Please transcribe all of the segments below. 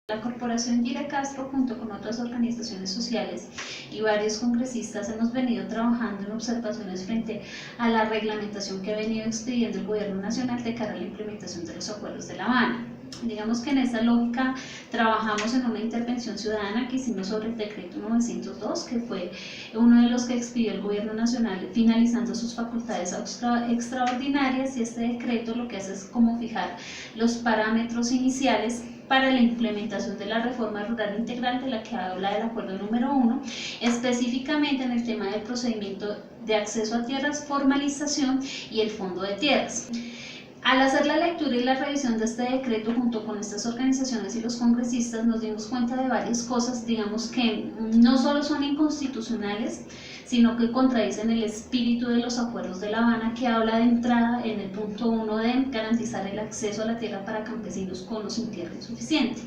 La Corporación Gira Castro, junto con otras organizaciones sociales y varios congresistas, hemos venido trabajando en observaciones frente a la reglamentación que ha venido expidiendo el Gobierno Nacional de cara a la implementación de los acuerdos de La Habana. Digamos que en esta lógica trabajamos en una intervención ciudadana que hicimos sobre el decreto 902, que fue uno de los que expidió el Gobierno Nacional finalizando sus facultades extraordinarias, y este decreto lo que hace es como fijar los parámetros iniciales para la implementación de la reforma rural integral de la que habla el acuerdo número 1, específicamente en el tema del procedimiento de acceso a tierras, formalización y el fondo de tierras. Al hacer la lectura y la revisión de este decreto junto con estas organizaciones y los congresistas, nos dimos cuenta de varias cosas, digamos que no solo son inconstitucionales, sino que contradicen el espíritu de los acuerdos de La Habana, que habla de entrada en el punto 1 de garantizar el acceso a la tierra para campesinos con o sin tierra insuficiente.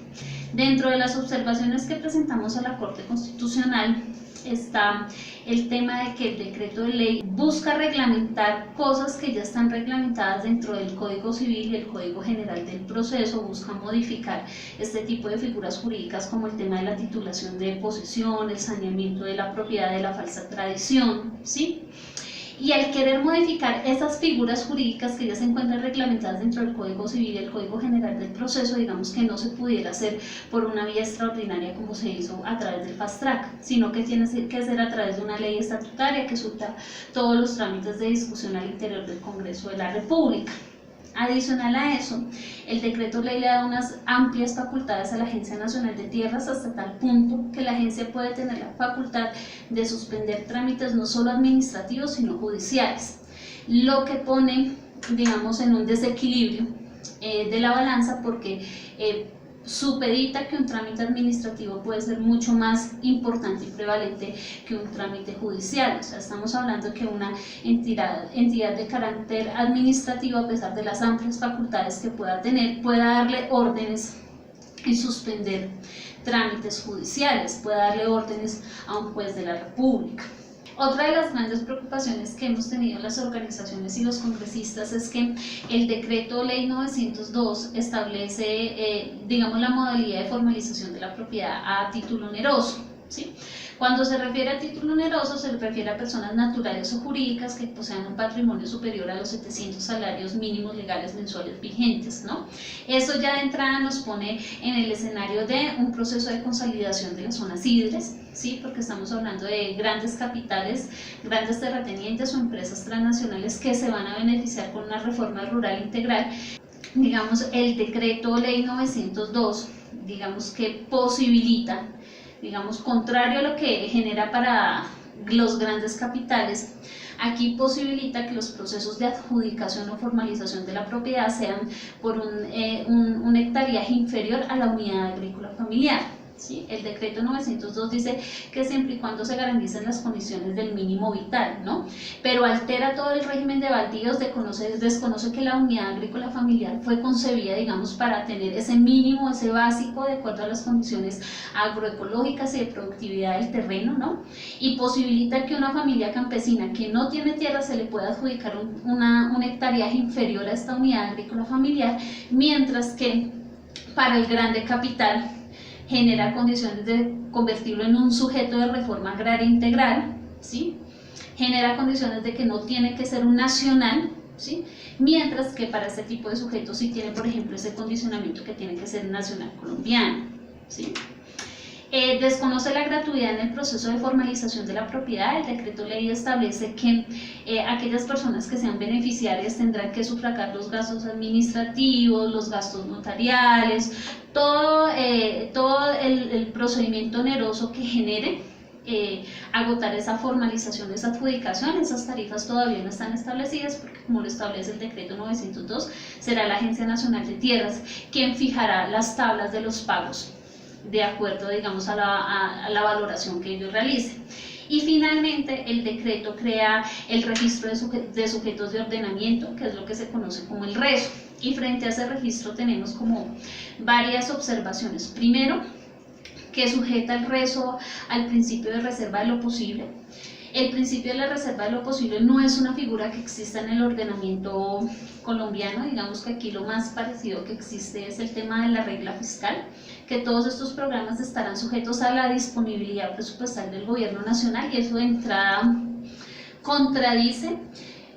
Dentro de las observaciones que presentamos a la Corte Constitucional está el tema de que el decreto de ley busca reglamentar cosas que ya están reglamentadas dentro del Código Civil y el Código General del Proceso, busca modificar este tipo de figuras jurídicas como el tema de la titulación de posesión, el saneamiento de la propiedad, de la falsa tradición, ¿sí? Y al querer modificar esas figuras jurídicas que ya se encuentran reglamentadas dentro del Código Civil y el Código General del Proceso, digamos que no se pudiera hacer por una vía extraordinaria como se hizo a través del Fast Track, sino que tiene que ser a través de una ley estatutaria que surta todos los trámites de discusión al interior del Congreso de la República. Adicional a eso, el decreto ley le da unas amplias facultades a la Agencia Nacional de Tierras, hasta tal punto que la agencia puede tener la facultad de suspender trámites no solo administrativos sino judiciales, lo que pone, digamos, en un desequilibrio de la balanza, porque supedita que un trámite administrativo puede ser mucho más importante y prevalente que un trámite judicial. O sea, estamos hablando que una entidad de carácter administrativo, a pesar de las amplias facultades que pueda tener, pueda darle órdenes y suspender trámites judiciales, puede darle órdenes a un juez de la República. Otra de las grandes preocupaciones que hemos tenido las organizaciones y los congresistas es que el decreto ley 902 establece, digamos, la modalidad de formalización de la propiedad a título oneroso, ¿sí? Cuando se refiere a título oneroso, se refiere a personas naturales o jurídicas que posean un patrimonio superior a los 700 salarios mínimos legales mensuales vigentes, ¿no? Eso ya de entrada nos pone en el escenario de un proceso de consolidación de las zonas IDRES, ¿sí? Porque estamos hablando de grandes capitales, grandes terratenientes o empresas transnacionales que se van a beneficiar con una reforma rural integral. Digamos, el decreto ley 902, digamos que posibilita, digamos, contrario a lo que genera para los grandes capitales, aquí posibilita que los procesos de adjudicación o formalización de la propiedad sean por un hectareaje inferior a la unidad agrícola familiar, ¿sí? El decreto 902 dice que siempre y cuando se garanticen las condiciones del mínimo vital, ¿no? Pero altera todo el régimen de baldíos, desconoce que la unidad agrícola familiar fue concebida, digamos, para tener ese mínimo, ese básico, de acuerdo a las condiciones agroecológicas y de productividad del terreno, ¿no? Y posibilita que una familia campesina que no tiene tierra se le pueda adjudicar un hectareaje inferior a esta unidad agrícola familiar, mientras que para el grande capital genera condiciones de convertirlo en un sujeto de reforma agraria integral, ¿sí? Genera condiciones de que no tiene que ser un nacional, ¿sí? Mientras que para este tipo de sujetos sí tiene, por ejemplo, ese condicionamiento que tiene que ser nacional colombiano, ¿sí? Desconoce la gratuidad en el proceso de formalización de la propiedad. El decreto ley establece que aquellas personas que sean beneficiarias tendrán que sufragar los gastos administrativos, los gastos notariales, todo el procedimiento oneroso que genere agotar esa formalización, esa adjudicación. Esas tarifas todavía no están establecidas porque, como lo establece el decreto 902, será la Agencia Nacional de Tierras quien fijará las tablas de los pagos de acuerdo, digamos, a la valoración que ellos realicen. Y finalmente el decreto crea el registro de sujetos de ordenamiento, que es lo que se conoce como el RESO, y frente a ese registro tenemos como varias observaciones. Primero, que sujeta el RESO al principio de reserva de lo posible. El principio de la reserva de lo posible no es una figura que exista en el ordenamiento colombiano. Digamos que aquí lo más parecido que existe es el tema de la regla fiscal, que todos estos programas estarán sujetos a la disponibilidad presupuestal del gobierno nacional, y eso de entrada contradice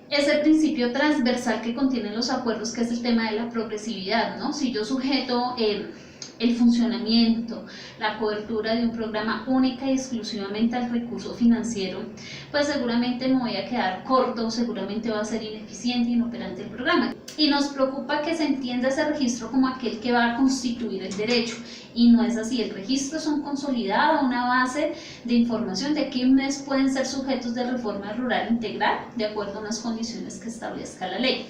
ese principio transversal que contienen los acuerdos, que es el tema de la progresividad, ¿no? Si yo sujeto el funcionamiento, la cobertura de un programa única y exclusivamente al recurso financiero, pues seguramente me voy a quedar corto, seguramente va a ser ineficiente e inoperante el programa. Y nos preocupa que se entienda ese registro como aquel que va a constituir el derecho, y no es así. El registro es un consolidado, una base de información de quienes pueden ser sujetos de reforma rural integral de acuerdo a unas condiciones que establezca la ley.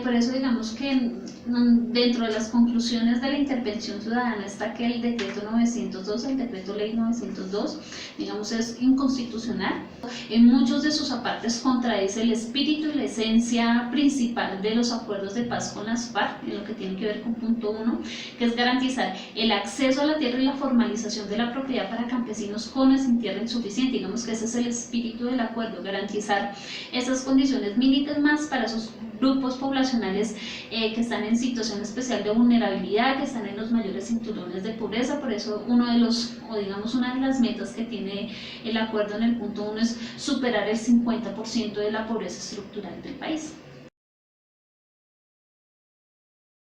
Por eso digamos que dentro de las conclusiones de la intervención ciudadana está que el decreto 902, el decreto ley 902, digamos, es inconstitucional. En muchos de sus apartes contradice el espíritu y la esencia principal de los acuerdos de paz con las FARC, en lo que tiene que ver con punto 1, que es garantizar el acceso a la tierra y la formalización de la propiedad para campesinos con o sin tierra insuficiente. Digamos que ese es el espíritu del acuerdo, garantizar esas condiciones mínimas para esos grupos poblacionales que están en situación especial de vulnerabilidad, que están en los mayores cinturones de pobreza. Por eso una de las metas que tiene el acuerdo en el punto 1 es superar el 50% de la pobreza estructural del país.